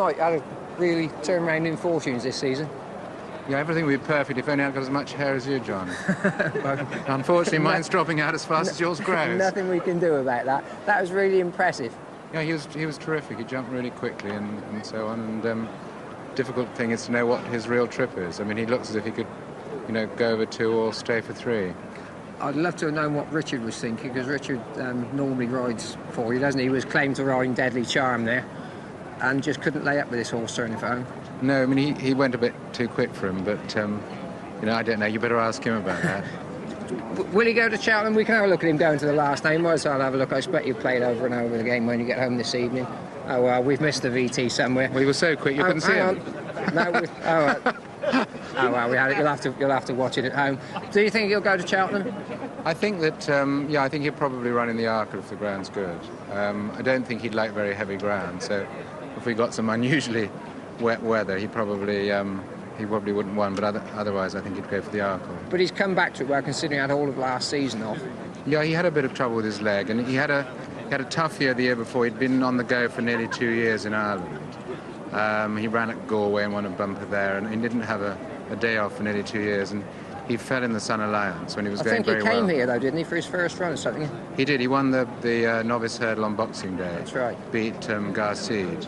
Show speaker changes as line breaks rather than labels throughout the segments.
Right, had a really turnaround in fortunes this season.
Yeah, everything would be perfect if only I'd got as much hair as you, John. Unfortunately, mine's dropping out as fast as yours grows.
Nothing we can do about that. That was really impressive.
Yeah, he was terrific. He jumped really quickly and so on. And difficult thing is to know what his real trip is. I mean, he looks as if he could, go over 2 or stay for 3.
I'd love to have known what Richard was thinking, because Richard normally rides for you, doesn't he? He was claimed to ride in Deadly Charm there, and just couldn't lay up with this horse turning for home.
No, I mean, he went a bit too quick for him, but, I don't know. You better ask him about that.
Will he go to Chapman? We can have a look at him going to the last name. Might as well have a look. I expect you've played over and over the game when you get home this evening. Oh, well, we've missed the VT somewhere.
Well, he was so quick you couldn't see him.
Oh, well, we had it. You'll have to watch it at home. Do you think he'll go to Cheltenham?
I think that, I think he'll probably run in the Arkle if the ground's good. I don't think he'd like very heavy ground, so if we got some unusually wet weather, he probably wouldn't win, but otherwise I think he'd go for the Arkle.
But he's come back to it well, considering he had all of last season off.
Yeah, he had a bit of trouble with his leg, and he had a tough year the year before. He'd been on the go for nearly 2 years in Ireland. He ran at Galway and won a bumper there, and he didn't have a day off for nearly 2 years, and he fell in the Sun Alliance when he was going very well.
I think he came here, though, didn't he, for his first run or something?
He did. He won the novice hurdle on Boxing Day.
That's right.
Beat Garceed,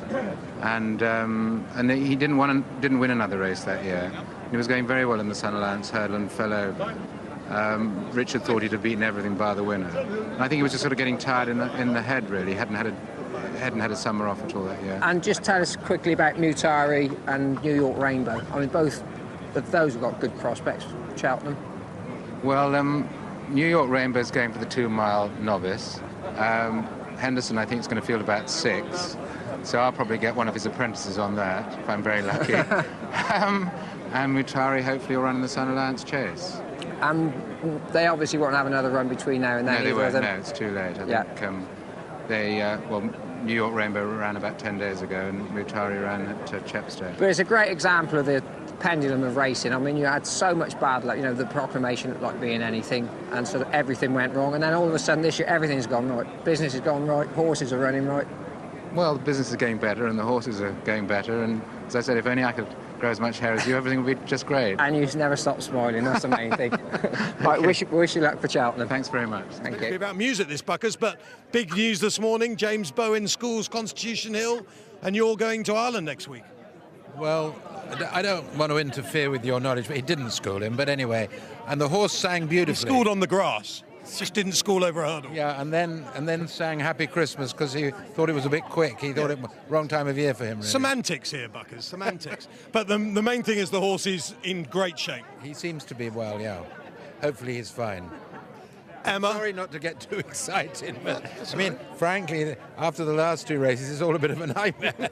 and he didn't win another race that year. He was going very well in the Sun Alliance hurdle and fell over. Richard thought he'd have beaten everything bar the winner. And I think he was just sort of getting tired in the head, really. He hadn't had a summer off at all that year.
And just tell us quickly about Mutari and New York Rainbow. I mean, both of those have got good prospects for Cheltenham.
Well, New York Rainbow's going for the 2-mile novice. Henderson, I think, is going to field about 6. So I'll probably get one of his apprentices on that, if I'm very lucky. And Mutari hopefully will run in the Sun Alliance Chase.
They obviously won't have another run between now and then.
No, they won't. No, it's too late. I think New York Rainbow ran about 10 days ago, and Mutari ran at Chepstow.
But it's a great example of the pendulum of racing. I mean, you had so much bad luck. The proclamation looked like being anything, and sort of everything went wrong. And then all of a sudden this year, everything's gone right. Business has gone right. Horses are running right.
Well, the business is getting better, and the horses are going better. And as I said, if only I could grow as much hair as you, everything would be just great.
And you never stop smiling. That's the main thing. Right, okay. wish you luck for Cheltenham.
Thanks very much.
Thank you. About music, this Buckers, but big news this morning. James Bowen schools Constitution Hill, and you're going to Ireland next week.
Well, I don't want to interfere with your knowledge, but he didn't school him. But anyway, and the horse sang beautifully.
He schooled on the grass. Just didn't school over a hurdle.
Yeah, and then sang Happy Christmas because he thought it was a bit quick. He thought it was wrong time of year for him, really.
Semantics here, Buckers, semantics. But the main thing is the horse is in great shape.
He seems to be well, yeah. Hopefully he's fine.
Emma?
Sorry not to get too excited, but I mean, frankly, after the last 2 races, it's all a bit of a nightmare.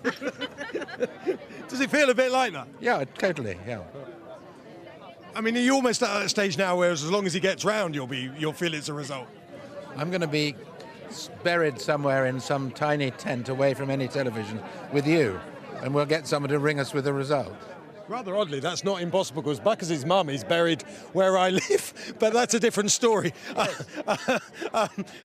Does it feel a bit like that?
Yeah, totally, yeah.
I mean, you're almost at that stage now where as long as he gets round, you'll feel it's a result.
I'm going to be buried somewhere in some tiny tent away from any television with you, and we'll get someone to ring us with the result.
Rather oddly, that's not impossible because Buckers' mum is buried where I live, but that's a different story.